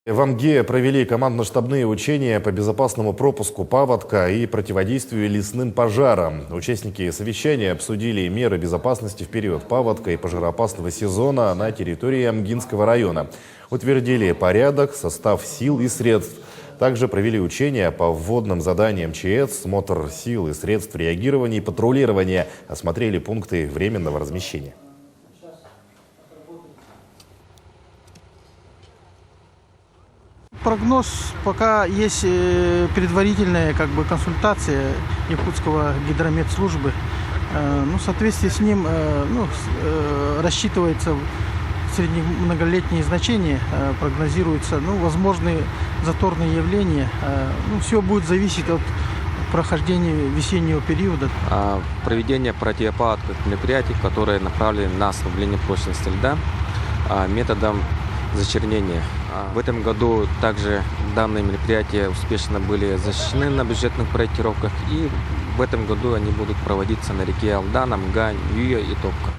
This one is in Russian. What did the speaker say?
В Амге провели командно-штабные учения по безопасному пропуску паводка и противодействию лесным пожарам. Участники совещания обсудили меры безопасности в период паводка и пожароопасного сезона на территории Амгинского района. Утвердили порядок, состав сил и средств. Также провели учения по вводным заданиям ЧС, смотр сил и средств реагирования и патрулирования, осмотрели пункты временного размещения. Прогноз пока есть предварительная консультация Якутского гидрометслужбы. В соответствии с ним рассчитывается среднемноголетние значения, прогнозируются возможные заторные явления. Все будет зависеть от прохождения весеннего периода. Проведение противопаводковых мероприятий, которые направлены на ослабление прочности льда методом зачернения. В этом году также данные мероприятия успешно были защищены на бюджетных проектировках, и в этом году они будут проводиться на реке Алдан, Амгань, Юя и Топка.